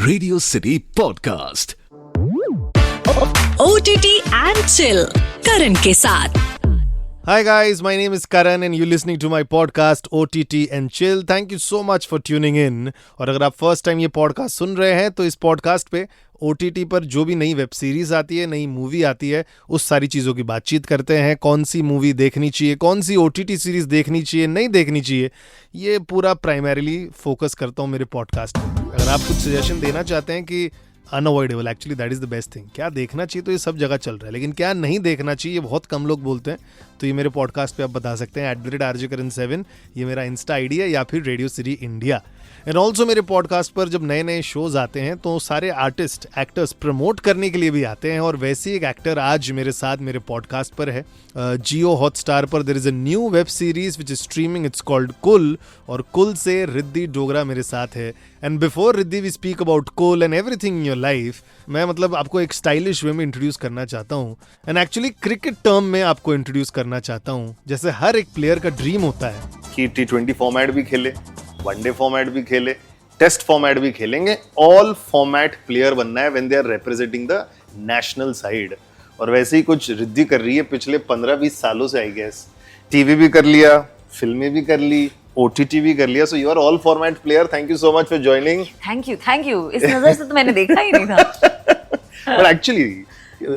Radio city podcast OTT and chill करण के साथ। Hi guys, my name is Karan and you're listening to my podcast OTT and Chill. Thank you so much for tuning in. और अगर आप first time ये podcast सुन रहे हैं तो इस पॉडकास्ट पे OTT पर जो भी नई वेब सीरीज आती है, नई मूवी आती है, उस सारी चीज़ों की बातचीत करते हैं। कौन सी मूवी देखनी चाहिए, कौन सी OTT सीरीज देखनी चाहिए, नहीं देखनी चाहिए, ये पूरा प्राइमरीली फोकस करता हूँ मेरे पॉडकास्ट में। अगर आप कुछ सजेशन देना चाहते हैं कि unavoidable, actually that is the best thing, क्या देखना चाहिए तो ये सब जगह चल रहा है, लेकिन क्या नहीं देखना चाहिए ये बहुत कम लोग बोलते हैं, तो ये मेरे पॉडकास्ट पे आप बता सकते हैं। @RJKaran7 ये मेरा इंस्टा आईडी है, या फिर radio city India. And also मेरे पॉडकास्ट पर जब नए नए शोज आते हैं तो सारे आर्टिस्ट एक्टर्स प्रमोट करने के लिए भी आते हैं, और वैसे ही एक एक्टर आज मेरे साथ मेरे पॉडकास्ट पर है। जियो हॉटस्टार पर there is a new web series which is streaming, it's called Kull, और कुल से रिद्धि डोगरा मेरे साथ है। And before Riddhi we speak about Kull and everything in your life, मैं आपको एक स्टाइलिश वे में इंट्रोड्यूस करना चाहता हूँ, एंड एक्चुअली क्रिकेट टर्म में आपको इंट्रोड्यूस करना चाहता हूँ। जैसे हर एक प्लेयर का ड्रीम होता है कि T20 फॉर्मेट भी खेले, वनडे फॉर्मेट भी खेले, टेस्ट फॉर्मेट भी खेलेंगे, ऑल फॉर्मेट प्लेयर बनना है when they are representing the national side. और वैसे ही कुछ रिद्धि कर रही है पिछले 15-20 सालों से, आई गेस। टीवी भी कर लिया, फिल्में भी कर ली, OTT भी कर लिया, so you are all format player. Thank you so much for joining. Thank you. इस नजर से तो मैंने देखा ही नहीं था। बट एक्चुअली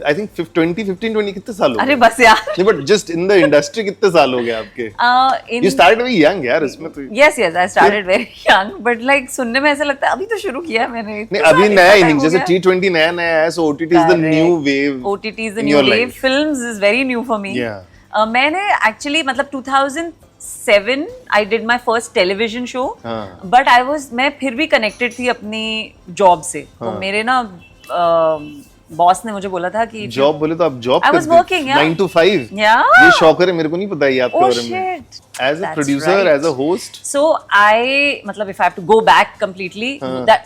आई थिंक 15-20 कितने साल हो गए? अरे बस यार। नहीं, but just in the industry कितने साल हो गए आपके? You started very young यार, इसमें तो। Yes, I started very young, but like सुनने में ऐसा लगता है अभी तो शुरू किया है मैंने। नहीं, अभी नया इनिंग, जैसे T20 नया है, so OTT is the new wave. OTT is the new wave. Films is very new for me. Yeah. मैंने actually 2007 I did my first television show, but मैं फिर भी connected थी अपनी जॉब से। तो मेरे ना बॉस ने मुझे बोला था कि जॉब बोले तो आप जॉब करते हैं? 9 to 5? ये शॉकर है, मेरे को नहीं पता ये आपके बारे में। As a producer, as a host. So if I have to go back completely, that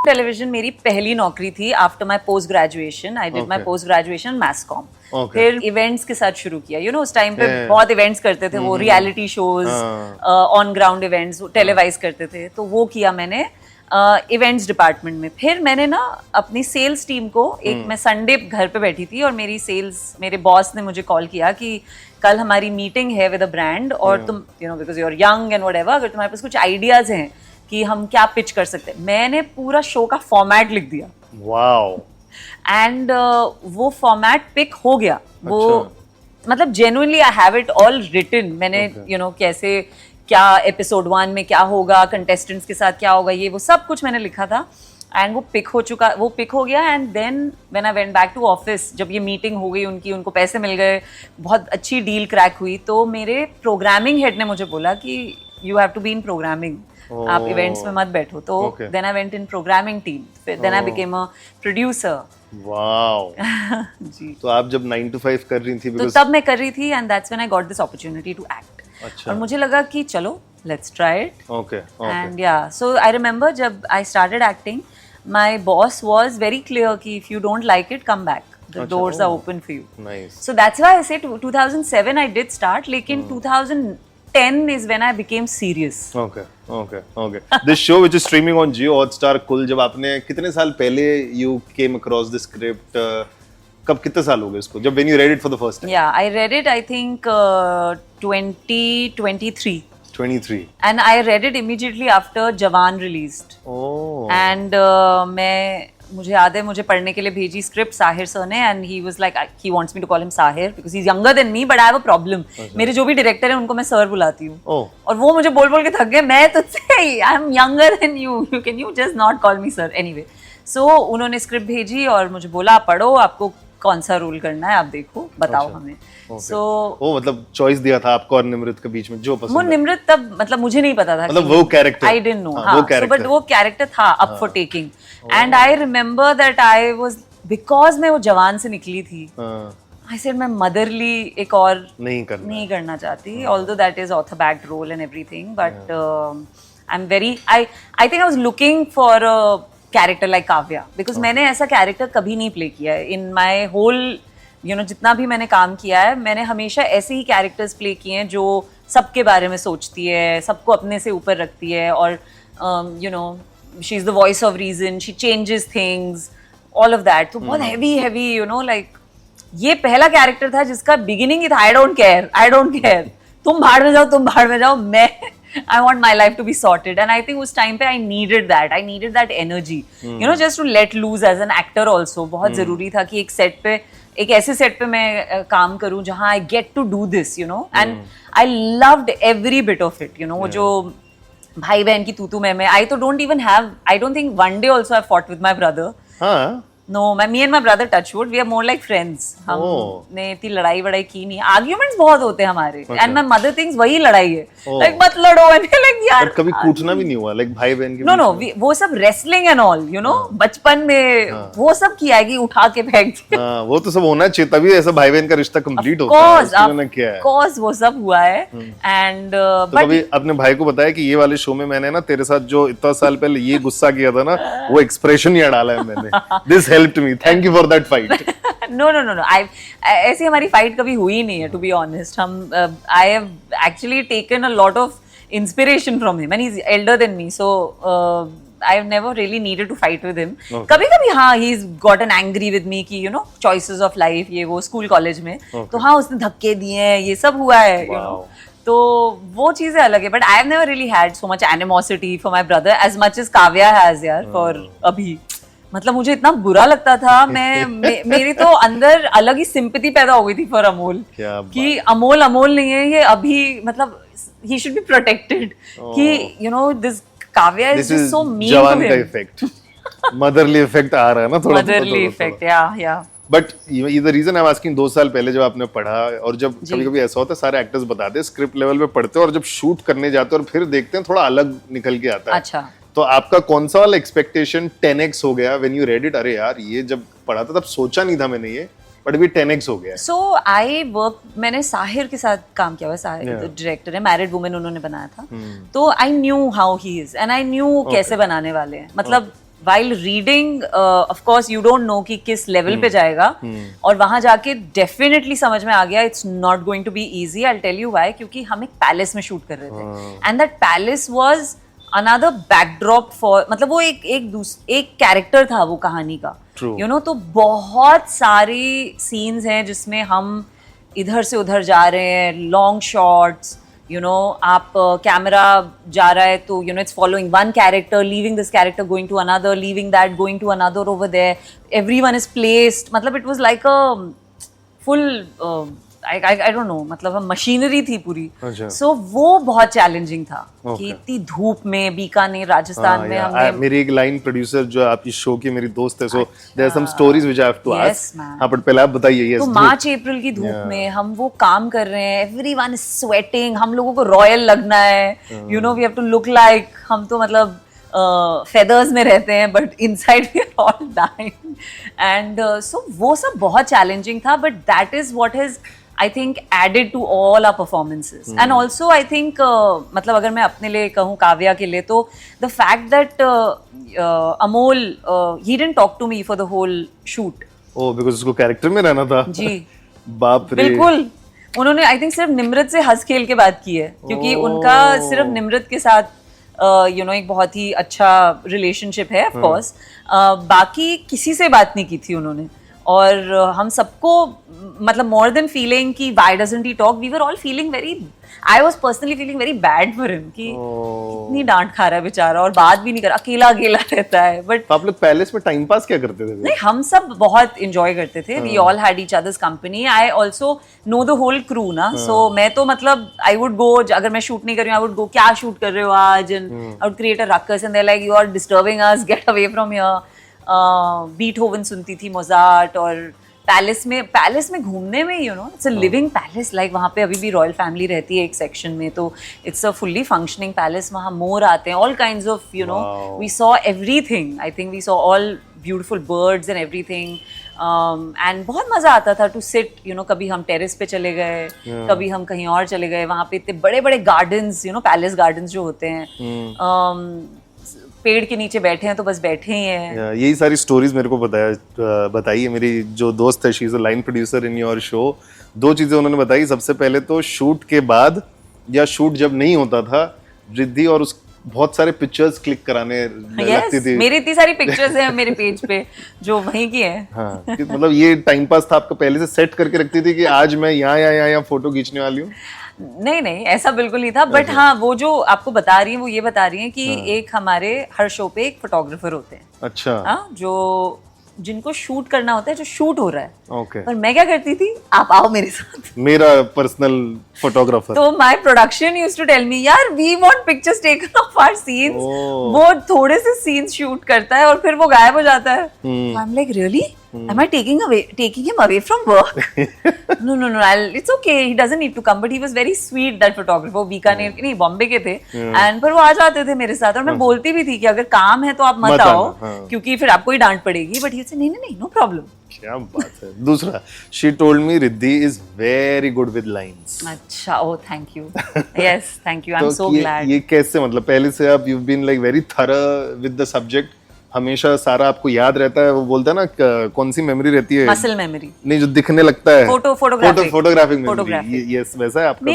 television मेरी पहली नौकरी थी after my post graduation. I did my post graduation mass comm. फिर इवेंट्स के साथ शुरू किया, उस टाइम पे बहुत इवेंट्स करते थे, वो reality shows, on ground events televised करते थे, तो वो किया मैंने इवेंट्स डिपार्टमेंट में। फिर मैंने ना अपनी सेल्स टीम को मैं संडे घर पे बैठी थी, और मेरे बॉस ने मुझे कॉल किया कि कल हमारी मीटिंग है विद अ ब्रांड, और तुम because you are young and whatever, अगर तुम्हारे पास कुछ आइडियाज हैं कि हम क्या पिच कर सकते हैं। मैंने पूरा शो का फॉर्मेट लिख दिया। वाओ। एंड वो फॉर्मेट पिक हो गया। वो genuinely I have it all written. मैंने कैसे, क्या एपिसोड 1 में क्या होगा, कंटेस्टेंट्स के साथ क्या होगा, वो सब कुछ मैंने लिखा था। एंड वो पिक हो गया। And then when I went back to office, जब ये मीटिंग हो गई उनको पैसे मिल गए, बहुत अच्छी डील क्रैक हुई, तो मेरे प्रोग्रामिंग हेड ने मुझे बोला कि you have to be in programming, आप इवेंट्स में मत बैठो। तो then I went in programming team, फिर then I became a producer. Wow. जी। तो आप जब 9 to 5 कर रही थी, तो तब मैं कर रही थी, and that's when I got this opportunity to act. और मुझे लगा कि चलो let's try it. And so I remember जब I started acting, my boss was very clear कि if you don't like it, come back, the doors are open for you. So that's why I say 2007 I did start, लेकिन 2010 is when I became serious. Okay. This show which is streaming on Jio Hotstar, कुल, जब आपने कितने साल पहले you came across the script, कब कितने साल हो गए इसको, जब when you read it for the first time? Yeah, I read it I think 2023. 23. And I read it immediately after Jawan released. Oh. And मुझे याद है, मुझे पढ़ने के लिए भेजी स्क्रिप्ट साहिर सर ने, and he was like, he wants me to call him Sahir because he is younger than me, but I have a problem. मेरे जो भी डायरेक्टर हैं उनको मैं सर बुलाती हूँ, और वो मुझे बोल बोल के थक गए, मैं तुझसे, I am younger than you can you just not call me sir. Anyway, so उन्होंने स्क्रिप्ट भेजी और मुझे बोला, आप पढ़ो, आपको कौन सा रोल करना है, आप देखो, बताओ हमें। सो चॉइस दिया था आपको और निमृत के बीच में, जो पसंद वो निमृत तब मुझे नहीं पता था, वो character I didn't know, but वो कैरेक्टर था up for taking. And I remember that I was, because मैं वो जवान से निकली थी, आई सेड मैं मदरली एक और नहीं करना चाहती, although that is author backed role and everything, but I am very, I think I was looking for a character like Kavya, because मैंने ऐसा कैरेक्टर कभी नहीं प्ले किया है इन माई होल, जितना भी मैंने काम किया है, मैंने हमेशा ऐसे ही कैरेक्टर्स प्ले किए हैं जो सबके बारे में सोचती है, सबको अपने से ऊपर रखती है, और she is the voice of reason, she changes things, all of that. तो बहुत हैवी यू नो लाइक ये पहला कैरेक्टर था जिसका बिगिनिंग ही था आई डोंट केयर, तुम भाड़ में जाओ, मैं I want my life to be sorted, and I think उस time पे I needed that energy, you know, just to let loose as an actor also. बहुत जरूरी था कि एक ऐसे सेट पे मैं काम करूं जहां I get to do this, you know, and I loved every bit of it, you know. वो जो भाई बहन की तू मैं I don't think one day also I fought with my brother. हाँ No, me and my brother, touch wood, we are more like friends. हमने इतनी लड़ाई वड़ाई की नहीं. Arguments बहुत होते हैं हमारे. And my mother thinks वही लड़ाई है. Like मत लड़ो. And like यार. पर कभी कूटना भी नहीं हुआ, like भाई बहन के. No, वो सब wrestling and all, you know. बचपन में वो सब किया है कि उठा के फेंक दिया. हाँ, वो तो सब होना चाहिए, तभी ऐसा भाई बहन का रिश्ता कंप्लीट होता है. Of course, वो सब हुआ है. And तो कभी अपने भाई को बताया कि ये वाले शो में मैंने ना तेरे साथ जो इतना साल पहले ये गुस्सा किया था ना, वो एक्सप्रेशन ही डाला है मैंने. This helped me. Thank you for that fight. No. ऐसी हमारी फाइट कभी हुई नहीं है, to be honest. I have actually taken a lot of inspiration from him, and he's elder than me, so I've never really needed to fight with him. कभी हाँ, he's gotten angry with me कि you know choices of life, ये वो school college में. तो हाँ, उसने धक्के दिए हैं, ये सब हुआ है, you know. तो वो चीजें अलग है, but I have never really had so much animosity for my brother as much as Kavya has यार for अभी. मतलब मुझे इतना बुरा लगता था, मेरी तो अंदर अलग ही सिंपैथी पैदा हो गई थी फॉर अमोल कि अमोल नहीं है ये अभी, मतलब ही शुड बी प्रोटेक्टेड कि you know this Kavya is just so mean to him. Jawan का इफेक्ट, मदरली इफेक्ट आ रहा है ना थोड़ा. मदरली इफेक्ट, या बट ये the reason I am asking, 2 साल पहले जब आपने पढ़ा, और जब कभी ऐसा होता है सारे एक्टर्स बताते हैं स्क्रिप्ट लेवल पे पढ़ते हैं और जब शूट करने जाते हैं और फिर देखते हैं थोड़ा अलग निकल के आता है. अच्छा, तो आपका कौन सा वाला एक्सपेक्टेशन 10x हो गया व्हेन यू रेड इट? अरे यार ये जब पढ़ा था तब सोचा नहीं था मैंने ये, बट अभी 10x हो गया. सो मैंने साहिर के साथ काम किया हुआ. साहिर डायरेक्टर है, मैरिड वुमेन उन्होंने बनाया था. तो I knew how he is and I knew कैसे बनाने वाले हैं. मतलब while reading, of course you don't know कि किस लेवल पे जाएगा, और वहां जाके डेफिनेटली समझ में आ गया it's not going to be easy. I'll tell you why. क्योंकि हम एक पैलेस में शूट कर रहे थे, and that palace was another backdrop for, मतलब वो एक कैरेक्टर था वो कहानी का, you know. तो बहुत सारी सीन्स हैं जिसमें हम इधर से उधर जा रहे हैं, लॉन्ग शॉट्स, you know, आप कैमरा जा रहा है तो you know it's following one character, leaving this character, going to another, leaving that, going to another over there, everyone is placed. मतलब it was like a full I don't know, मतलब हम machinery थी पूरी. So वो बहुत challenging था कि इतनी धूप में बीकानेर राजस्थान में हमने. मेरी एक लाइन प्रोड्यूसर जो आपकी शो की मेरी दोस्त है, so there are some stories which I have to ask. हाँ, but पहले आप बताइए. तो मार्च अप्रैल की धूप में हम वो काम कर रहे हैं, everyone is sweating, हम लोगों को रॉयल लगना है, you know, we have to look like, हम तो मतलब फेदर्स में रहते हैं, but inside we are all dying. And so वो सब बहुत चैलेंजिंग था, but that is what has I think added to all our performances. And also I think मतलब अगर मैं अपने लिए कहूँ, काव्या के लिए, तो the fact that Amol he didn't talk to me for the whole shoot. Oh, because उसको कैरेक्टर में रहना था. जी, बाप रे. बिल्कुल. उन्होंने I think सिर्फ निम्रत से हंस खेल के बात की है, क्योंकि उनका सिर्फ निम्रत के साथ you know एक बहुत ही अच्छा रिलेशनशिप है, of course. बाकी किसी से बात नहीं की थी उन्होंने. और हम सबको मतलब मोर देन फीलिंग कि why doesn't he talk, we were all feeling very, I was personally feeling very bad for him कि इतनी डांट खा रहा है बेचारा और बात भी नहीं कर, अकेला रहता है. बट आप लोग पैलेस में टाइम पास क्या करते थे? नहीं, हम सब बहुत एंजॉय करते थे. We all had each others company. I also know the whole crew ना, सो मैं तो मतलब आई वुड गो, अगर मैं शूट नहीं कर रही हूँ, आई वुड गो, क्या शूट कर रहे हो आज, and I would create a ruckus and they like you are disturbing us, get away from here. Beethoven सुनती थी, मोजार्ट. और पैलेस में घूमने में, you know, it's a living palace. Like वहाँ पे अभी भी रॉयल फैमिली रहती है एक सेक्शन में, तो it's a fully functioning palace. वहाँ मोर आते हैं, all kinds of, you know, we saw everything. I think we saw all beautiful birds and everything. And बहुत मजा आता था टू सिट, यू नो. कभी हम टेरेस पे चले गए, कभी हम कहीं और चले गए. वहाँ पे इतने बड़े बड़े gardens, you know, palace gardens जो होते हैं, पेड़ के नीचे बैठे हैं तो बस बैठे ही हैं. यही सारी स्टोरीज मेरे को बताई है मेरी जो दोस्त है, she is a line producer in your show. 2 चीजें उन्होंने बताई. सबसे पहले तो शूट के बाद या शूट जब नहीं होता था, रिद्धि और बहुत सारे पिक्चर्स क्लिक कराने लगती थी। मेरी इतनी सारी पिक्चर्स हैं मेरे पेज पे जो वहीं की हैं। हाँ, मतलब ये टाइम पास था आपका, पहले से सेट करके रखती थी कि आज मैं यहाँ फोटो खींचने वाली हूँ? नहीं ऐसा बिल्कुल नहीं था, बट हाँ वो जो आपको बता रही है वो ये बता रही है कि एक हमारे हर शो पे एक फोटोग्राफर होते हैं। अच्छा। हाँ, जो जिनको शूट करना होता है, जो शूट हो रहा है। ओके। पर मैं क्या करती थी, आप आओ मेरे साथ, मेरा पर्सनल फोटोग्राफर। तो my production used to tell me, यार we want pictures taken of our scenes. वो थोड़े से सीन्स शूट करता है और फिर वो गायब हो जाता है। I am like really, am I taking him away from work? No, it's okay, he doesn't need to come, but he was very sweet, that photographer. Bikaner नहीं, बॉम्बे के थे, एंड पर वो आ जाते थे मेरे साथ, और मैं बोलती भी थी कि अगर काम है तो आप मत आओ, क्योंकि फिर आपको ही डांट पड़ेगी, बट he said नहीं, no problem. क्या बात है। दूसरा, she told me Riddhi is very good with lines. अच्छा, oh thank you. Yes, thank you, I'm so glad. ये कैसे, मतलब पहले से आप you've been like very thorough with the subject, हमेशा सारा आपको याद रहता है? वो बोलता है ना, कौन सी मेमोरी रहती है? मसल मेमोरी नहीं, जो दिखने लगता है, फोटोग्राफिक मेमोरी। यस, वैसा है आपका?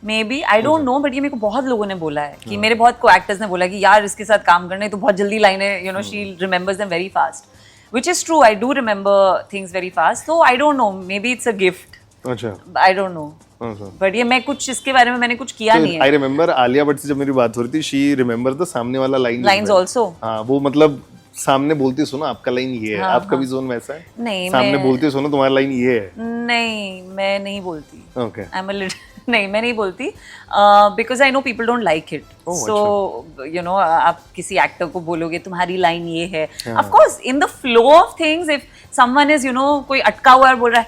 Maybe I don't know, but ये मेरे को बहुत लोगों ने बोला है कि मेरे बहुत को एक्टर्स ने बोला कि यार इसके साथ काम करना है तो बहुत जल्दी लाइनें, you know, she remembers them very fast, which is true, I do remember things very fast, so I don't no, may be it's a gift. अच्छा, आई डोंट नो, बट ये मैं कुछ इसके बारे में मैंने कुछ किया नहीं है। आई रिमेंबर आलिया भट्ट से जब मेरी बात हो रही थी, शी रिमेंबर्स द सामने वाला लाइंस आल्सो। हाँ, वो मतलब सामने बोलती सुनो आपका लाइन ये है। आपका भी जोन वैसा है? नहीं, सामने बोलती सुनो तुम्हारा लाइन ये है। नहीं, मैं नहीं बोलती। Okay, I am a little नहीं, मैं नहीं बोलती, because I know people don't like it, so you no, आप किसी एक्टर को बोलोगे तुम्हारी लाइन ये है, of course in the flow of things, if someone is, you no, कोई अटका हुआ है बोल रहा है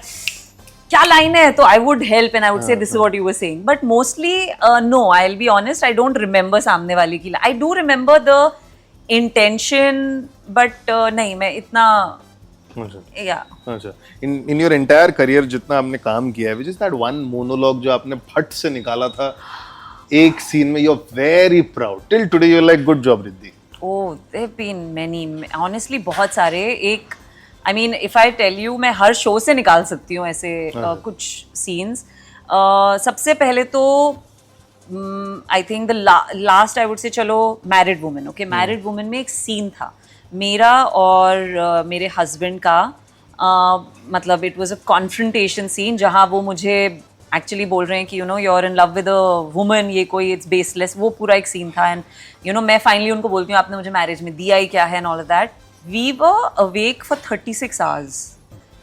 क्या लाइन है, तो I would help and I would say this is what you were saying, but mostly no, I will be honest, I don't remember सामने वाले की, I do remember the intention, but नहीं, मैं इतना अच्छा। इन योर एंटायर करियर जितना आपने काम किया है, which is that one monologue जो आपने फट से निकाला था एक सीन में, you are very proud till today, you are like good job Riddhi? Oh, there have been many, honestly बहुत सारे। एक, I mean if I tell you, मैं हर शो से निकाल सकती हूँ ऐसे कुछ सीन्स। सबसे पहले तो I think the last, I would say, चलो married women, okay, married women में एक सीन था मेरा और मेरे हस्बैंड का, मतलब it was a confrontation scene, जहाँ वो मुझे एक्चुअली बोल रहे हैं कि you know, you are in love with a woman, ये कोई इट्स बेसलेस, वो पूरा एक सीन था, एंड यू नो, मैं फाइनली उनको बोलती हूँ आपने मुझे मैरिज में दिया ही क्या है and all of that. We were awake for 36 hours.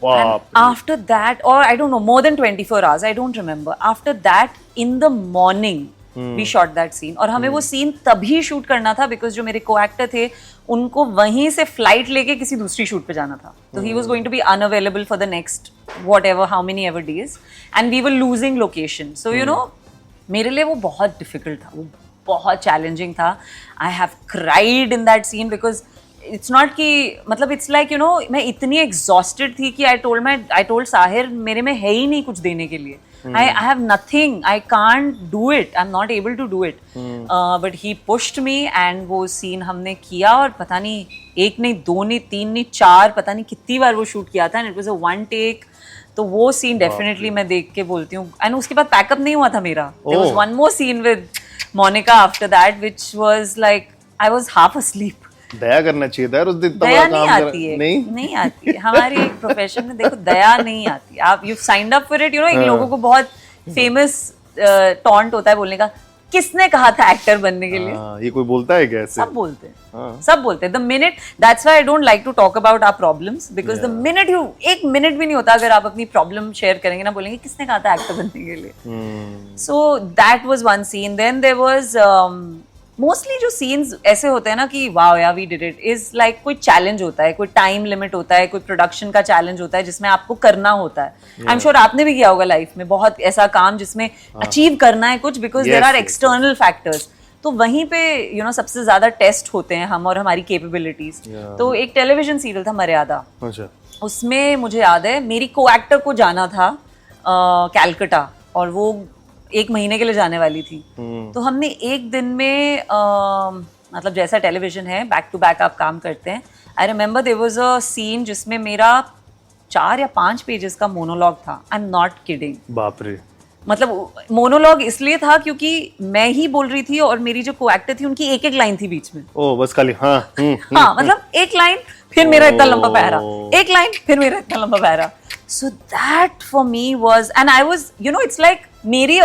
And after that, or I don't know, more than 24 hours, I don't remember. After that, in the morning, we shot that scene. और हमें वो scene तभी shoot करना था because जो मेरे को actor थे उनको वहीं से फ्लाइट लेके किसी दूसरी शूट पे जाना था, तो he was going to be unavailable for the next whatever how many ever days, and we were losing location, so you know, मेरे लिए वो बहुत डिफिकल्ट था, वो बहुत चैलेंजिंग था। I have cried in that scene because it's not कि, मतलब इट्स लाइक, यू नो, मैं इतनी एग्जॉस्टेड थी कि आई टोल्ड साहिर मेरे में है ही नहीं कुछ देने के लिए, I have nothing, I can't do it, I'm not able to do it, but he pushed me, and वो सीन हमने किया, और पता नहीं एक नहीं, दो नहीं, तीन नहीं, चार, पता नहीं कितनी बार वो शूट किया था, and it was a one take, तो वो सीन डेफिनेटली मैं देख के बोलती हूँ। एंड उसके बाद पैकअप नहीं हुआ था मेरा, there was one more scene with Monica after that, which was like I was half asleep. दया करना चाहिए था, उस दिन दया नहीं आती है, नहीं आती है हमारी एक प्रोफेशन में, देखो दया नहीं आती, आप you signed up for it, you know, एक लोगों को बहुत फेमस टॉन्ट होता है बोलने का, किसने कहा था एक्टर बनने के लिए? ये कोई बोलता है कैसे? सब बोलते हैं, सब बोलते हैं। The minute, that's why I don't like to talk about our problems, because the minute you, एक मिनट भी नहीं होता अगर आप अपनी प्रॉब्लम शेयर करेंगे ना, बोलेंगे किसने कहा था एक्टर बनने के लिए। So that was one scene. Then there was mostly जो सीन्स ऐसे होते हैं ना कि वाओ यार we did it, is like कोई चैलेंज होता है, कोई टाइम लिमिट होता है, कोई प्रोडक्शन का चैलेंज होता है जिसमें आपको करना होता है। आई एम श्योर आपने भी किया होगा लाइफ में बहुत ऐसा काम जिसमें अचीव करना है कुछ, because there are external factors, तो वहीं पे यू नो सबसे ज्यादा टेस्ट होते हैं हम और हमारी कैपेबिलिटीज। तो एक टेलीविजन सीरियल था मर्यादा, उसमें मुझे याद है मेरी को एक्टर को जाना था कैलकटा, और वो 1 महीने के लिए जाने वाली थी। तो हमने एक दिन में मतलब जैसा टेलीविजन है बैक टू बैक आप काम करते हैं, I remember there was a scene जिसमें मेरा 4 या 5 पेजेस का मोनोलॉग था, आई एम नॉट किडिंग। बाप रे। मतलब मोनोलॉग इसलिए था क्योंकि मैं ही बोल रही थी और मेरी जो को एक्टर थी उनकी एक एक लाइन थी बीच में। ओ बस खाली हाँ हाँ मतलब एक लाइन फिर मेरा इतना लंबा पहरा, एक लाइन फिर मेरा इतना लंबा पहरा। So that for me was and I was you know it's like मेरी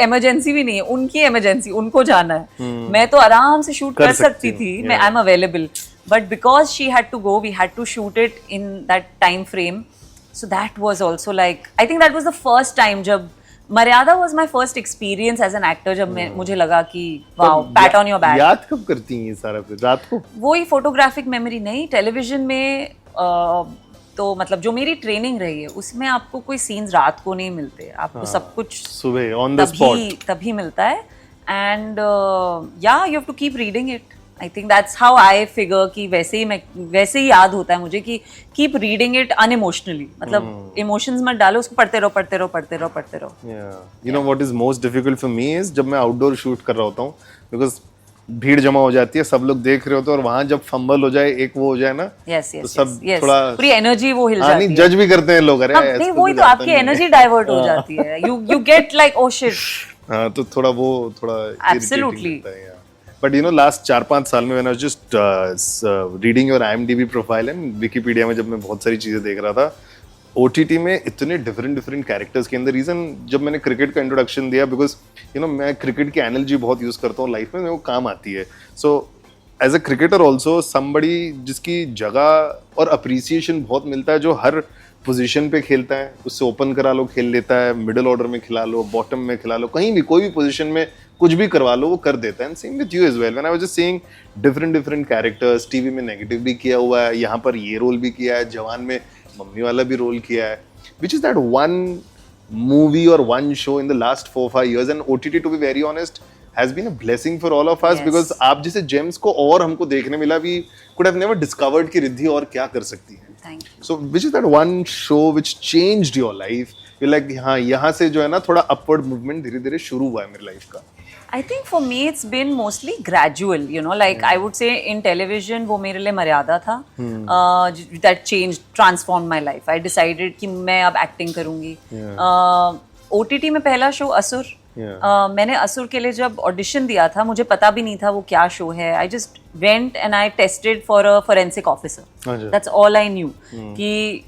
इमरजेंसी भी नहीं है, उनकी इमरजेंसी, उनको जाना है। मैं तो आराम से शूट कर सकती थी, मैं I am available, but because she had to go we had to shoot it in that time frame. So that was also like I think that was the first time जब Maryada was my first experience as an actor, जब मुझे लगा कि wow pat on your back. याद कब करती हैं ये सारा फिर रात को? वही फोटोग्राफिक मेमोरी नहीं, टेलीविजन में तो मतलब जो मेरी ट्रेनिंग रही है उसमें आपको कोई सीन्स रात को नहीं मिलते, आपको सब कुछ सुबह ऑन द स्पॉट तभी मिलता है। एंड या you have to keep reading it. I think that's how I figure कि वैसे ही याद होता है मुझे कि कीप रीडिंग इट अनइमोशनली, मतलब इमोशंस मत डालो उसको, पढ़ते रहो। You know what is most difficult for me is जब मैं आउटडोर शूट कर रहा होता हूँ, बिकॉज भीड़ जमा हो जाती है, सब लोग देख रहे होते हैं और वहां जब फंबल हो जाए, एक वो हो जाए ना, तो सब थोड़ा पूरी एनर्जी वो हिल जाती है। जज भी करते हैं लोग, अरे नहीं वही तो आपकी एनर्जी डाइवर्ट हो जाती है, you get like oh shit. हाँ तो थोड़ा absolutely. But you no last 4-5 साल में मैंने just reading your IMDb profile and Wikipedia में जब मैं बहुत सारी चीजें देख रहा था, OTT में इतने डिफरेंट कैरेक्टर्स के अंदर, रीजन जब मैंने क्रिकेट का इंट्रोडक्शन दिया, बिकॉज यू नो मैं क्रिकेट की एनालॉजी बहुत यूज करता हूँ लाइफ में, मेरे को काम आती है। So as a cricketer also somebody जिसकी जगह और अप्रिसिएशन बहुत मिलता है, जो हर पोजीशन पे खेलता है, उससे ओपन करा लो खेल लेता है, मिडिल ऑर्डर में खिला लो, बॉटम में खिला लो, कहीं भी कोई भी पोजीशन में कुछ भी करवा लो वो कर देता है। And same with you as well, when I was just seeing different characters, TV में नेगेटिव भी किया हुआ है, यहाँ पर ये रोल भी किया है, जवान में मम्मी वाला भी रोल किया है, which is that one movie or one show in the last 4-5 years, and OTT to be very honest has been a blessing for all of us, yes. because आप जैसे जेम्स को और हमको देखने मिला, we could have never discovered कि रिद्धि और क्या कर सकती है। Thank you. So which is that one show which changed your life? You're like हाँ यहाँ से जो है ना थोड़ा upward movement धीरे धीरे शुरू हुआ है मेरी लाइफ का। I think for me it's been mostly gradual, you know, like I would say in television वो मेरे लिए मर्यादा था, that changed, transformed my life. I decided कि मैं अब acting करूँगी। OTT में पहला शो असुर, मैंने असुर के लिए जब ऑडिशन दिया था, मुझे पता भी नहीं था वो क्या शो है। I just went and I tested for a forensic officer. That's all I knew. कि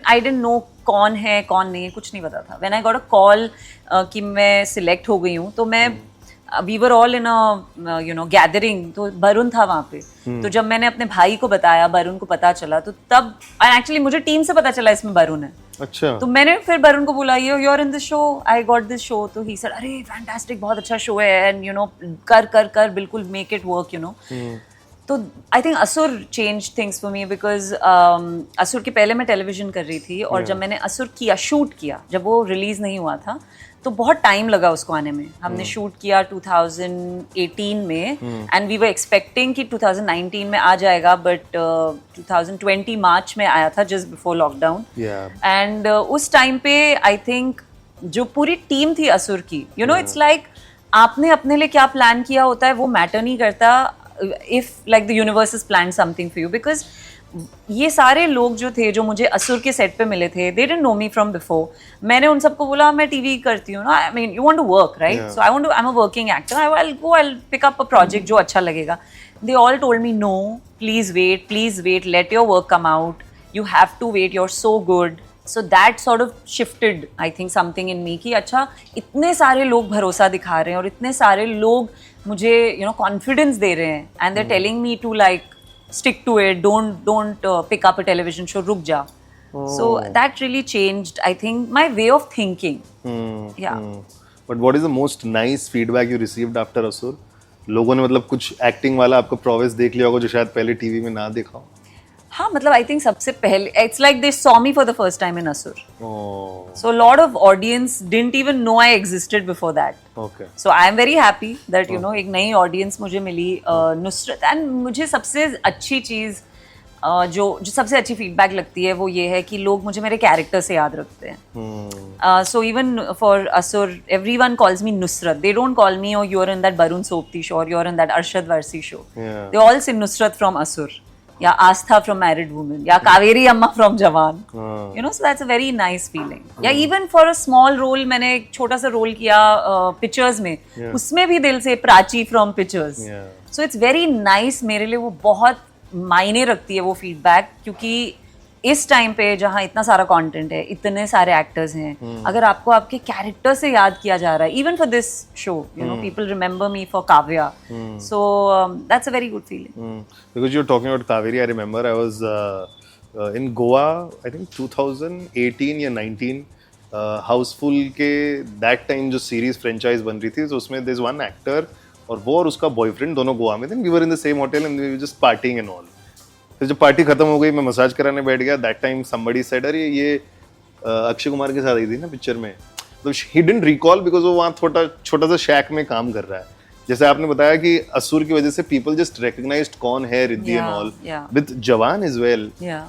I didn't know कौन है कौन नहीं है, कुछ नहीं पता था। When I got a call कि मैं सिलेक्ट हो गई हूँ, तो मैं we were all in a you know gathering, तो वरुण था वहाँ पे। तो जब मैंने अपने भाई को बताया, वरुण को पता चला, तो तब एक्चुअली मुझे टीम से पता चला इसमें वरुण है। अच्छा। तो मैंने फिर वरुण को बोला you are in this show, I got this show. तो ही सेड अरे फैंटास्टिक, बहुत अच्छा शो है, एंड यू नो कर बिल्कुल make it work, you know. तो आई थिंक असुर change things for me, because असुर के पहले मैं टेलीविजन कर रही थी, और जब मैंने असुर किया, शूट किया, जब वो रिलीज नहीं हुआ था, तो बहुत टाइम लगा उसको आने में। हमने शूट किया 2018 में, एंड वी वर एक्सपेक्टिंग कि 2019 में आ जाएगा, बट 2020 मार्च में आया था, जस्ट बिफोर लॉकडाउन। एंड उस टाइम पे आई थिंक जो पूरी टीम थी असुर की, यू नो इट्स लाइक आपने अपने लिए क्या प्लान किया होता है वो मैटर नहीं करता, if like the universe has planned something for you, because ये सारे लोग जो थे जो मुझे असुर के सेट पे मिले थे, they didn't know me from before. मैंने उन सबको बोला मैं टीवी करती हूँ ना, I mean you want to work right? So I'm a working actor, I'll pick up a project जो अच्छा लगेगा. They all told me no, please wait, let your work come out, you have to wait, you're so good. So that sort of shifted, I think, something in me कि अच्छा इतने सारे लोग भरोसा दिखा रहे हैं और इतने सारे लोग मुझे you know confidence दे रहे हैं, and they're telling me to like stick to it, don't pick up a television show, रुक जा. So that really changed, I think, my way of thinking. Yeah. But what is the most nice feedback you received after Asur? लोगों ने मतलब कुछ acting वाला आपका progress देख लिया होगा जो शायद पहले टीवी में ना देखा हो। हाँ मतलब आई थिंक सबसे पहले it's like they saw me for the first time in Asur. So a lot of audience didn't even know I existed before that. Okay. So I am very happy that you know एक नई audience मुझे मिली Nusrat, and मुझे सबसे अच्छी चीज़ जो सबसे अच्छी feedback लगती है वो ये है कि लोग मुझे मेरे कैरेक्टर से याद रखते हैं. So even for Asur, everyone calls me Nusrat. They don't call me, oh you're in that Barun Sobti show or you're in that Arshad Varsi show. They all say Nusrat from Asur. या आस्था from married women या Kaveri Amma from Jawan, you know, so that's a very nice feeling. Yeah even for a small role, मैंने एक छोटा सा role किया pictures में, उसमें भी दिल से Prachi from pictures. So it's very nice. मेरे लिए वो बहुत मायने रखती है वो फीडबैक, क्योंकि इस टाइम पे जहाँ इतना सारा कंटेंट है, इतने सारे एक्टर्स हैं, अगर आपको आपके कैरेक्टर से याद किया जा रहा है, even for this show, you know, people remember me for Kavya, so that's a very good feeling. Because you're talking about Kaveri, I remember I was in Goa, I think 2018 या 19, हाउसफुल के that time जो series franchise बन रही थी, तो उसमें there's one actor और वो और उसका बॉयफ्रेंड दोनों गोवा में थे. We were in the same hotel and we were just partying and all. फिर जब पार्टी खत्म हो गई, मैं मसाज कराने बैठ गया. दैट टाइम somebody said, अरे ये अक्षय कुमार के साथ आई थी ना पिक्चर में. तो he didn't recall because वो वहाँ छोटा सा शैक में काम कर रहा है. जैसे आपने बताया कि असुर की वजह से people just recognized कौन है रिद्धि and all. With जवान as well.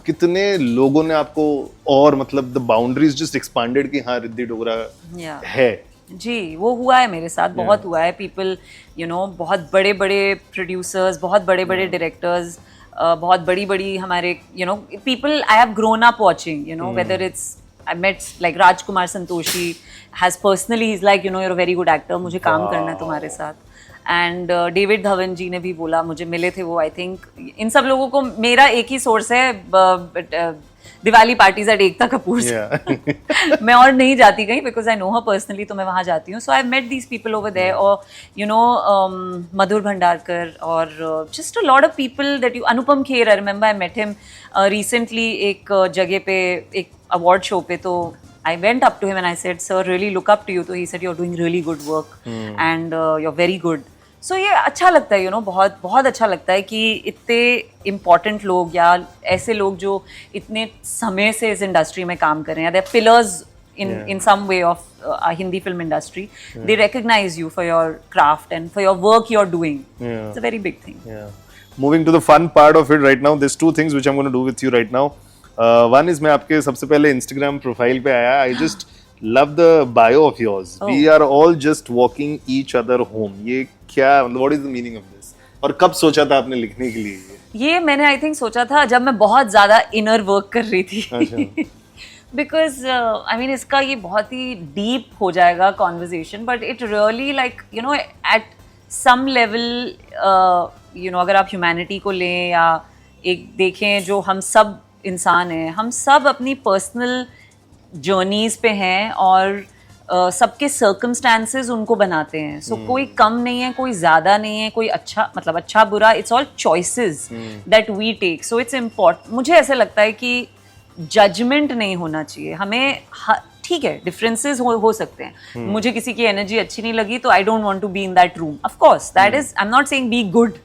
कितने लोगों ने आपको और मतलब the boundaries just expanded कि हाँ रिद्धि डोगरा है. जी, वो हुआ है मेरे साथ, बहुत हुआ है. पीपल, यू नो, बहुत बड़े बड़े प्रोड्यूसर्स, बहुत बड़े बड़े डायरेक्टर्स, बहुत बड़ी बड़ी हमारे, you know, people I have grown up watching, you know, whether it's, I met like Rajkumar Santoshi has personally, he is like, you know, you are a very good actor, मुझे काम करना है तुम्हारे साथ. एंड डेविड धवन जी ने भी बोला, मुझे मिले थे वो. आई थिंक इन सब लोगों को मेरा एक ही सोर्स है, दिवाली पार्टीज एट एकता कपूर से. मैं और नहीं जाती कहीं, because I know her personally, तो मैं वहाँ जाती हूँ. So I met these people over there, और यू नो, मधुर भंडारकर और just a lot of people that you, Anupam Kher, I remember I met him recently एक जगह पे, एक अवार्ड शो पे. तो I went up to him and I said, sir, really look up to you. So he said, you're doing really good work and you're very good. So ये अच्छा लगता है, you know, बहुत बहुत अच्छा लगता है कि इतने important लोग या ऐसे लोग जो इतने समय से इस इंडस्ट्री में काम कर रहे हैं, they're pillars in some way of Hindi film industry. They recognize you for your craft and for your work you're doing. It's a very big thing. Moving to the fun part of it right now, there's two things which I'm going to do with you right now. One is मैं आपके सबसे पहले Instagram profile पे आया. I just love the bio of yours. We are all just walking each other home. ये क्या, what is the meaning of this? और कब सोचा था आपने लिखने के लिए ये मैंने आई थिंक सोचा था जब मैं बहुत ज़्यादा इनर वर्क कर रही थी. बिकॉज आई मीन इसका ये बहुत ही डीप हो जाएगा conversation, but it really like, you know, at some level, you know, अगर आप ह्यूमैनिटी को लें या एक देखें, जो हम सब इंसान हैं, हम सब अपनी पर्सनल जर्नीज पे हैं और सबके सर्कमस्टांसेस उनको बनाते हैं. सो कोई कम नहीं है, कोई ज़्यादा नहीं है, कोई अच्छा, मतलब अच्छा बुरा, it's all choices that we take. So it's important, मुझे ऐसे लगता है कि जजमेंट नहीं होना चाहिए हमें. ठीक है, डिफरेंसेस हो सकते हैं. मुझे किसी की एनर्जी अच्छी नहीं लगी तो I don't want to be in that room. Of course that is, I am not saying be good.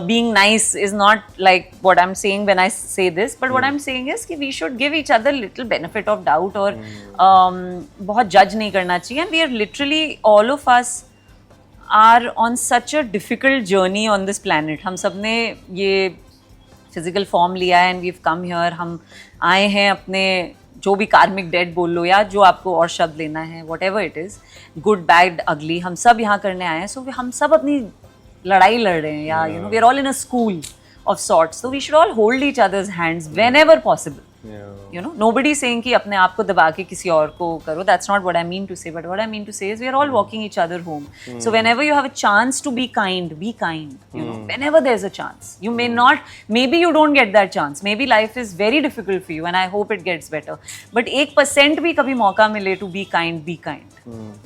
Being nice is not like what I'm saying when I say this, but what I'm saying is कि we should give each other little benefit of doubt और बहुत judge नहीं करना चाहिए. And we are literally, all of us are on such a difficult journey on this planet. हम सब ने ये physical form लिया है and we've come here. हम आए हैं अपने जो भी कार्मिक डेट बोल लो या जो आपको और शब्द लेना है, whatever it is, good, bad, ugly, हम सब यहाँ करने आए हैं. So हम सब अपनी लड़ाई लड़ रहे हैं या, you know, we are all in a school of sorts, so we should all hold each other's hands whenever possible. You know, nobody saying कि अपने आप को दबा के किसी और को करो. That's not what I mean to say. But what I mean to say is we are all walking each other home. So whenever you have a chance to be kind, be kind. You know, whenever there's a chance. You may not, maybe you don't get that chance. Maybe life is very difficult for you, and I hope it gets better. But 1% भी कभी मौका मिले to be kind, be kind.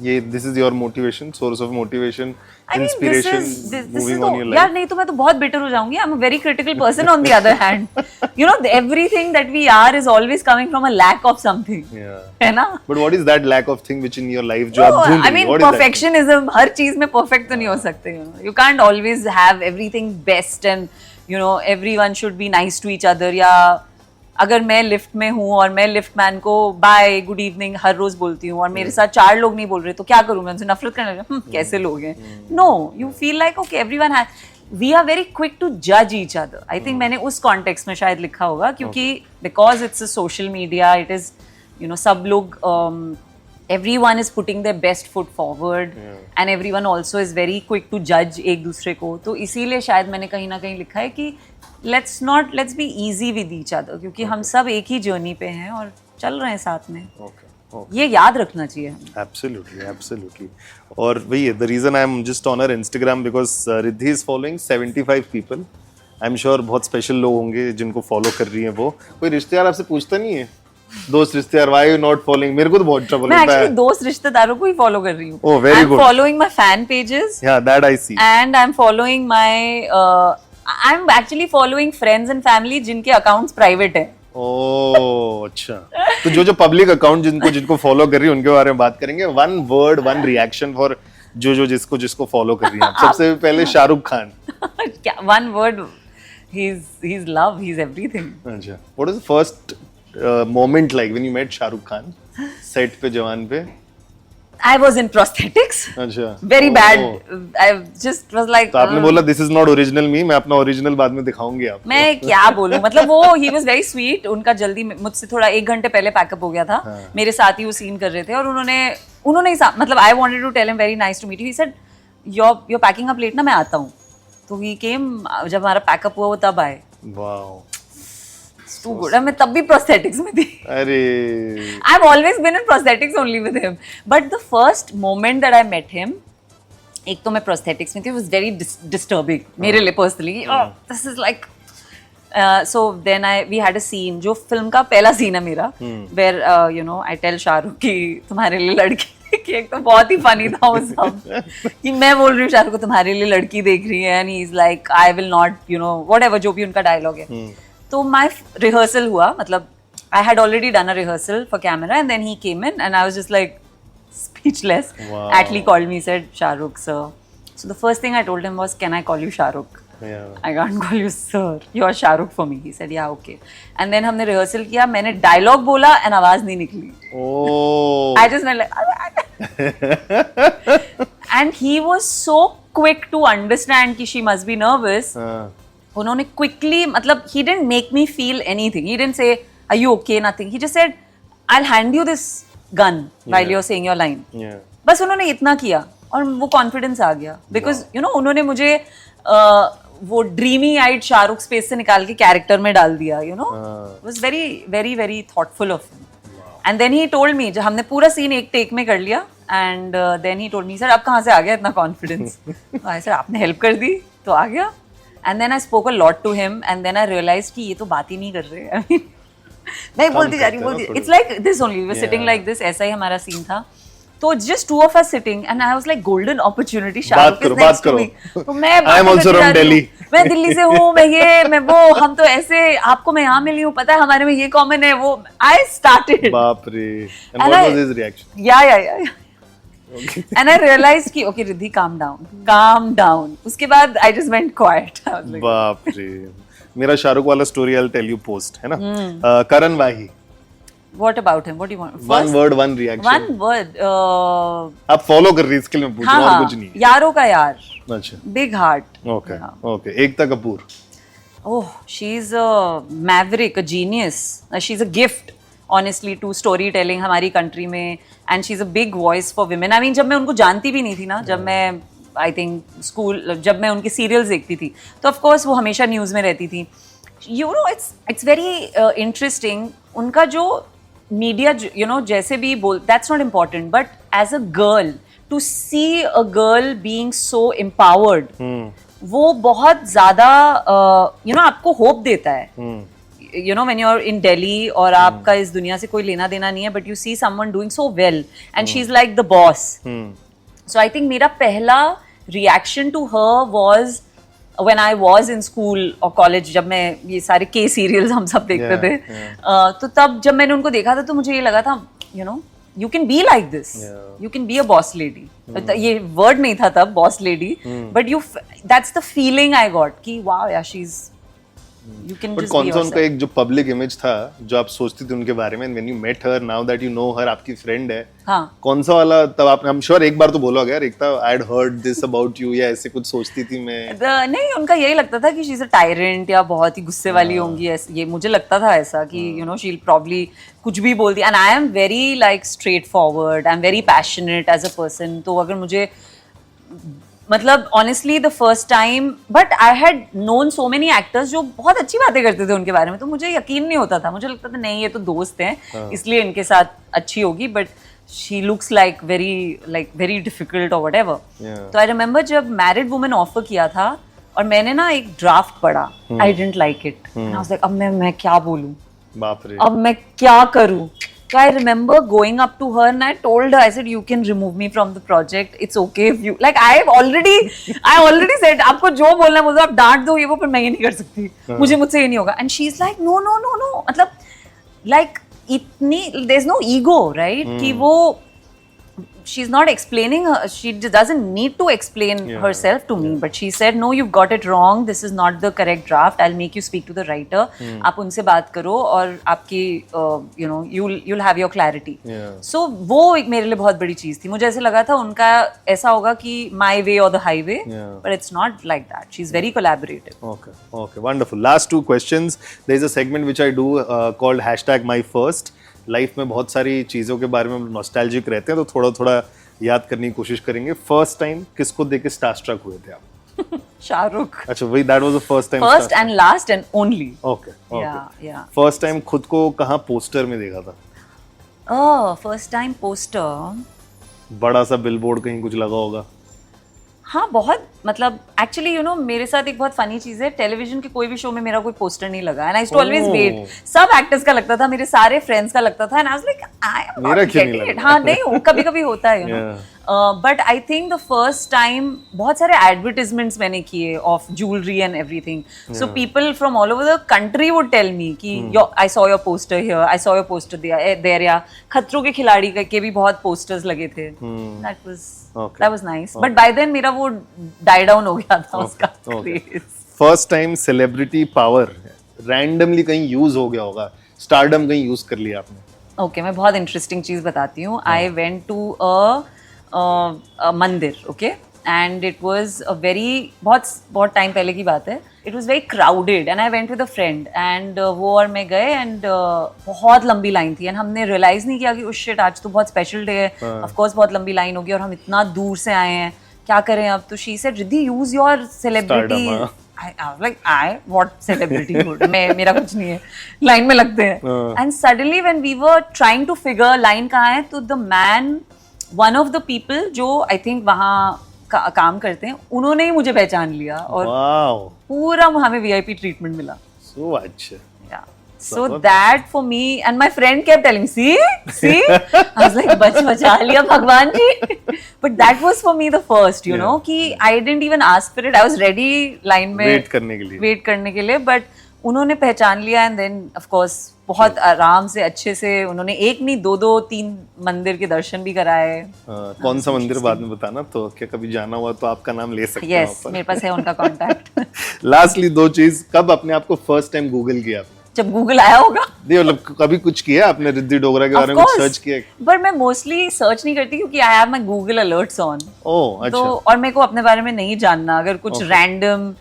ये this is your motivation, source of motivation, inspiration, moving on your life. यार नहीं तो मैं तो बहुत bitter हो जाऊंगी. I'm a very critical person on the other hand. You know, everything that we are is always coming from a lack of something. है ना? But what is that lack of thing which in your life जो आप ढूंढ रही हो? I mean, perfectionism, हर चीज में perfect तो नहीं हो सकते. You know, you can't always have everything best and you know everyone should be nice to each other. या अगर मैं लिफ्ट में हूँ और मैं लिफ्ट मैन को बाय गुड इवनिंग हर रोज बोलती हूँ और मेरे साथ 4 लोग नहीं बोल रहे तो क्या करूँ, मैं उनसे नफरत करने लगा, कैसे लोग हैं? No, you feel like okay everyone has, we are very quick to जज ईच अदर. आई थिंक मैंने उस कॉन्टेक्स्ट में शायद लिखा होगा क्योंकि because it's a social media, it is, you know, सब लोग everyone is putting their best foot forward and everyone also is very quick to judge एक दूसरे को. तो इसीलिए शायद मैंने कहीं ना कहीं लिखा है कि let's be easy with each other, क्योंकि हम सब एक ही जर्नी पे हैं और चल रहे हैं साथ में. ये याद रखना चाहिए हमें. Absolutely. और वही है, the reason I am just on her Instagram because Riddhi is following 75 people. I am sure बहुत स्पेशल लोग होंगे जिनको फॉलो कर रही हैं वो. कोई रिश्तेदार आपसे पूछता नहीं है? दोस्त रिश्तेदार, why you not following? मेरे को तो बहुत ट्रबल होता है. मैं एक्चुअली दोस्त रिश्तेदारों को ही फॉलो कर रही हूँ. Oh, very good. I'm following my fan pages. Yeah, that I see. And I'm following I'm actually following friends and family जिनके अकाउंट्स प्राइवेट हैं. ओह अच्छा. तो जो पब्लिक अकाउंट जिनको फॉलो कर रही है उनके बारे में बात करेंगे. One word, one reaction for जो जिसको फॉलो कर रही है. सबसे पहले शाहरुख खान. क्या one word? He's love, he's everything. अच्छा. What is the first moment like when you met Shahrukh Khan? Set पे, जवान पे. I was in prosthetics. अच्छा. Very bad. I just was like. तो आपने बोला this is not original me, मैं अपना ओरिजिनल बाद में दिखाऊंगी आपको. मैं क्या बोलूं, मतलब वो he was very sweet. उनका जल्दी मुझसे थोड़ा 1 घंटे पहले पैकअप हो गया था. मेरे साथ ही वो सीन कर रहे थे और उन्होंने मतलब I wanted to tell him very nice to meet you. He said you're packing up late ना, मैं आता हूँ. तो he came, जब हमारा पैकअप हुआ वो तब आए. Wow. Too good. मैं तब भी prosthetics में थी. अरे. I've always been in prosthetics only with him. But the first moment that I met him, एक तो मैं prosthetics में थी, was very disturbing मेरे लिए personally. Oh, this is like. So then we had a scene, जो film का पहला scene है मेरा, where I tell शाहरुख कि तुम्हारे लिए लड़की, कि एक तो बहुत ही funny था वो सब, कि मैं बोल रही हूँ शाहरुख को तुम्हारे लिए लड़की देख रही है, and he's like I will not, whatever जो भी उनका डायलॉग है. तो my rehearsal हुआ, मतलब I had already done a rehearsal for camera and then he came in and I was just like speechless. Wow. Atlee called me, said Shahrukh sir. So the first thing I told him was, can I call you Shahrukh? Yeah. I can't call you sir. You are Shahrukh for me. He said yeah okay. And then हमने rehearsal किया, मैंने dialogue बोला and आवाज नहीं निकली. Oh. I just went like and he was so quick to understand कि she must be nervous. उन्होंने quickly, मतलब he didn't make me feel anything. He didn't say, are you okay? Nothing. He just said, I'll hand you this gun while you're saying your line. Yeah. बस उन्होंने इतना किया और वो confidence आ गया. Because उन्होंने मुझे वो ड्रीमी आइड शाहरुख स्पेस से निकाल के कैरेक्टर में डाल दिया. It was very very very thoughtful of him. And then he told me, जब हमने पूरा सीन एक टेक में कर लिया, and then he told me, sir अब कहाँ से आ गया इतना confidence? I said आपने हेल्प कर दी तो आ गया. And then I spoke a lot to him, and then I realized कि ये तो बात ही नहीं कर रहे. I mean, मैं बोलती जा रही. It's like this only. We were sitting like this. ऐसा ही हमारा सीन था. तो just two of us sitting, and I was like golden opportunity. Shahrukh is next to me. तो मैं I'm also from Delhi. मैं दिल्ली से हूँ, मैं वो, हम तो ऐसे, आपको मैं यहाँ मिली हूँ, पता है हमारे में ये कॉमन है वो. I started. बाप रे. And what was his reaction? Yeah. Okay. And I realized कि okay Riddhi, calm down. उसके बाद I just went quiet. I was like, बाप रे. मेरा शाहरुख वाला story I'll tell you post, है ना? करण वाही. What about him? What do you want? One word, one reaction. One word. आप follow कर रही, इसके लिए मैं पूछ रहा हूँ, और कुछ नहीं. यारों का यार. अच्छा. Big heart. Okay. Ekta Kapoor. Oh, she's a maverick, a genius. She's a gift. Honestly, to storytelling हमारी country में, and she's a big voice for women. I mean, जब मैं उनको जानती भी नहीं थी ना, जब मैं I think school, जब मैं उनकी serials देखती थी, तो of course वो हमेशा news में रहती थी. It's very interesting. उनका जो media, जैसे भी बोल, that's not important. But as a girl, to see a girl being so empowered, वो बहुत ज़्यादा आपको hope देता है. When you're in Delhi और आपका इस दुनिया से कोई लेना देना नहीं है, but you see someone doing so well and she's like the boss. So I think मेरा पहला reaction to her was when I was in school or college, जब मैं ये सारे K serials हम सब देखते थे, तो तब जब मैंने उनको देखा था तो मुझे ये लगा था, you can be like this. You can be a boss lady. ये word नहीं था तब boss lady, but that's the feeling I got कि wow, yeah, she's You can but just कौन be सा उनका yourself. एक जो पब्लिक इमेज था जो आप सोचती थी उनके बारे में, when you met her, now that you know her, आपकी फ्रेंड है, हाँ. कौन सा वाला तब आपने, आई एम श्योर एक बार तो बोलोगे यार एक था I had heard this about you, या ऐसे कुछ सोचती थी मैं? नहीं, उनका यही लगता था कि शी इज अ टायरेंट या बहुत ही गुस्से वाली होंगी, ये मुझे लगता था ऐसा कि you know she will probably कुछ भी बोलती, and I am very like straightforward, I am very passionate as a person. तो अगर मुझे मतलब honestly the first time, but I had known so many actors जो बहुत अच्छी बातें करते थे उनके बारे में, तो मुझे यकीन नहीं होता था, मुझे लगता था नहीं ये तो दोस्त हैं इसलिए इनके साथ अच्छी होगी, but she looks like very difficult और वट एवर. तो आई रिमेम्बर जब मैरिड वुमेन ऑफर किया था और मैंने ना एक ड्राफ्ट पढ़ा, I didn't like it, I was like अब मैं क्या बोलूं, बाप रे, अब मैं क्या करूं. So I remember going up to her and I told her, I said, you can remove me from the project. It's okay if you like. I already said, आपको जो बोलना है बोलो, आप डांट दो ये वो, पर मैं ये नहीं कर सकती. मुझसे ये नहीं होगा. And she's like, no. मतलब like इतनी there's no ego, right? कि वो she's not explaining she doesn't need to explain herself to me, but she said no, you've got it wrong, this is not the correct draft, I'll make you speak to the writer. आप उनसे बात करो और आपकी you know you'll have your clarity. So वो एक मेरे लिए बहुत बड़ी चीज थी. मुझे ऐसे लगा था उनका ऐसा होगा कि my way or the highway, but it's not like that. She's very collaborative. Okay, wonderful. Last two questions. There is a segment which I do called #myfirst. Life में बहुत सारी चीज़ों के बारे में नॉस्टैल्जिक रहते हैं, तो थोड़ा थोड़ा याद करने की कोशिश करेंगे. फर्स्ट टाइम किसको देख के स्टारस्ट्रक हुए थे आप? शाहरुख. अच्छा, वही that was the first time. First and last and only. Okay. First time खुद को कहाँ पोस्टर में देखा था? फर्स्ट टाइम पोस्टर, बड़ा सा बिलबोर्ड कहीं कुछ लगा होगा? हाँ बहुत, मतलब एक्चुअली यू नो मेरे साथ एक बहुत फनी चीज है, टेलीविजन के कोई भी शो में मेरा कोई पोस्टर नहीं लगा, and I used to always wait. सब एक्टर्स का लगता था, मेरे सारे फ्रेंड्स का लगता था, and I was like I am not getting it. हाँ नहीं, कभी होता है you know. But I think the first time बहुत सारे एडवर्टाइजमेंट्स मैंने किए of jewellery and everything, so people from all over the country would tell me कि I saw your poster here, I saw your poster there, या खतरों के खिलाड़ी के भी बहुत पोस्टर्स लगे थे. That was nice. But by then मेरा वो die down हो गया था उसका craze. First time celebrity power randomly कहीं यूज हो गया होगा, स्टारडम कहीं यूज कर लिया आपने? Okay, मैं बहुत इंटरेस्टिंग चीज बताती हूँ. I went to a मंदिर, okay, and it was a very बहुत टाइम पहले की बात है. It was very crowded and I went with a friend and वो और मैं गए and बहुत लंबी लाइन थी and हमने रियलाइज नहीं किया कि उस शिट आज तो बहुत स्पेशल डे है, ऑफ कोर्स बहुत लंबी लाइन होगी और हम इतना दूर से आए हैं, क्या करें अब. तो she said Riddhi use your celebrity. I was like, what celebrity would? मेरा कुछ नहीं है, लाइन में लगते हैं. And suddenly when we were trying to figure line कहाँ है, तो the man, one of the people जो I think वहाँ काम करते हैं, उन्होंने ही मुझे पहचान लिया और पूरा हमें VIP ट्रीटमेंट मिला. So अच्छा. Yeah. So that for me, and my friend kept telling me, see, I was like, बचा लिया भगवान जी. But that was for me the first, you know, कि I didn't even ask for it. I was ready line में wait करने के लिए, but उन्होंने पहचान लिया and then of course बहुत आराम से अच्छे से उन्होंने एक नहीं 2-3 मंदिर के दर्शन भी कराए. कौन सा मंदिर बाद में बताना, तो क्या कभी जाना हुआ तो आपका नाम ले सकते हैं. Yes, मेरे पास है उनका कांटेक्ट. लास्टली 2 चीज, कब अपने आप को फर्स्ट टाइम गूगल किया आपने? जब गूगल आया होगा. नहीं मतलब कभी कुछ किया आपने रिद्धि डोगरा के बारे में, सर्च किया? पर मैं मोस्टली सर्च नहीं करती क्योंकि I have my Google alerts on. Oh अच्छा. तो और मेरे को अपने बारे में नहीं जानना, अगर कुछ रैंडम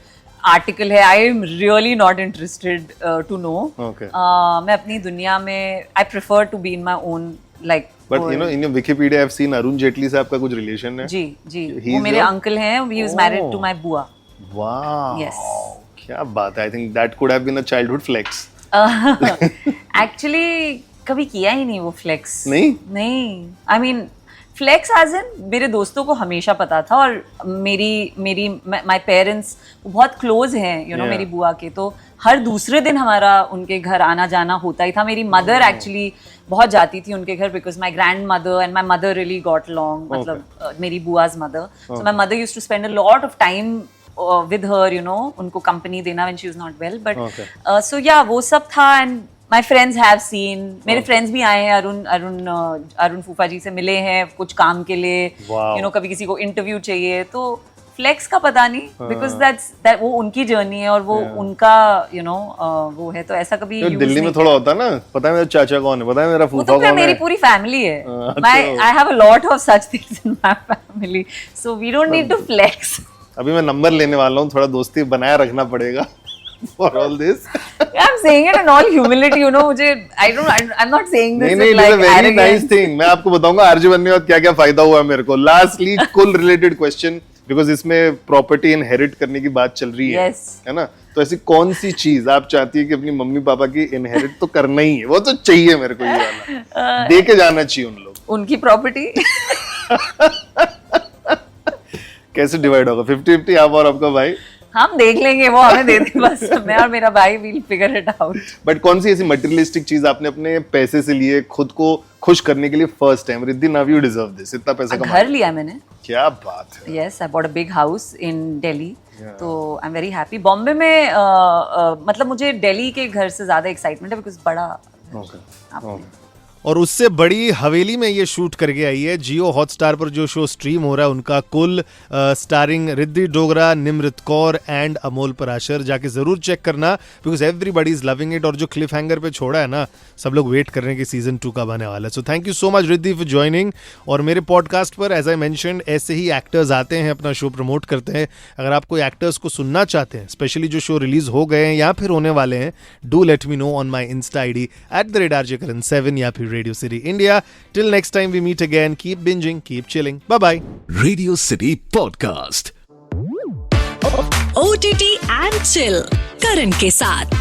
आर्टिकल है, I am really not interested to know. मैं अपनी दुनिया में I prefer to be in my own like. But you know in your Wikipedia I have seen Arun Jaitley से आपका कुछ रिलेशन है? जी वो मेरे अंकल हैं. He was married to my bua. Wow. Yes. क्या बात है. I think that could have been a childhood flex. Actually कभी किया ही नहीं वो फ्लेक्स. नहीं. I mean flex as in मेरे दोस्तों को हमेशा पता था, और माय पेरेंट्स बहुत क्लोज हैं यू नो मेरी बुआ के, तो हर दूसरे दिन हमारा उनके घर आना जाना होता ही था. मेरी मदर एक्चुअली बहुत जाती थी उनके घर because my grandmother and my mother really got long, मतलब मेरी बुआज mother. So my mother used to spend a lot of time with her, you know, उनको कंपनी देना when she was not well, but so yeah वो सब था. and my friends have seen, मेरे friends भी आए हैं, अरुण फूफा जी से मिले हैं कुछ काम के लिए, you know, कभी किसी को इंटरव्यू चाहिए, तो फ्लेक्स का पता नहीं, बिकॉज दैट वो उनकी जर्नी है और वो उनका वो है, तो ऐसा कभी यूज दिल्ली में नहीं थोड़ा होता है ना, पता है मेरा चाचा कौन है, पता है मेरा वो फूफा तो फिर कौन मेरी है। पूरी फैमिली है, अच्छा। I have a lot of such things in my family, so we don't need to flex. अभी मैं नंबर लेने वाला हूँ, थोड़ा दोस्ती बनाए रखना पड़ेगा for all this. I'm saying it in all humility, मुझे I'm not saying this नहीं, with it's a like very nice arrogance. Thing. मैं आपको बताऊंगा आरजे बनने के बाद क्या क्या फायदा हुआ है मेरे को। लास्टली कुल रिलेटेड क्वेश्चन, बिकॉज इसमें प्रॉपर्टी इनहेरिट करने की बात चल रही है, Yes. है ना? तो ऐसी कौन सी चीज आप चाहती है कि अपनी मम्मी पापा की इनहेरिट तो करना ही है, वो तो चाहिए मेरे को, ये वाला दे के जाना चाहिए उन लोग। उनकी प्रॉपर्टी कैसे डिवाइड होगा? 50-50 आप और आपका भाई? हम देख लेंगे, वो हमें दे दे बस, मैं और मेरा भाई will figure it out. But कौन सी ऐसी मटेरियलिस्टिक चीज आपने अपने पैसे से लिए खुद को खुश करने के लिए first time, Riddhi now you deserve this, इतना पैसा कमा? घर लिया मैंने, क्या बात है। Yes, I bought a big house in Delhi, तो I am very happy. Bombay में मतलब मुझे दिल्ली के घर से ज्यादा एक्साइटमेंट है, बिकॉज बड़ा ओके। आपने और उससे बड़ी हवेली में ये शूट करके आई है। जियो हॉटस्टार पर जो शो स्ट्रीम हो रहा है उनका कुल, स्टारिंग रिद्धि डोगरा, निमृत कौर एंड अमोल पराशर, जाके जरूर चेक करना, because everybody is loving it. और जो क्लिफ हैंगर पे छोड़ा है ना, सब लोग वेट कर रहे हैं कि सीजन 2 कब आने वाला है। So thank you so much Riddhi for joining. और मेरे पॉडकास्ट पर एज आई मेंशन्ड ऐसे ही एक्टर्स आते हैं, अपना शो प्रमोट करते हैं। अगर आप कोई एक्टर्स को सुनना चाहते हैं, स्पेशली जो शो रिलीज हो गए हैं या फिर होने वाले हैं, do let me know on my Insta ID @RJKaran7 या फिर Radio City India. Till next time we meet again. Keep binging, keep chilling. Bye bye. Radio City Podcast. OTT and Chill करण के साथ।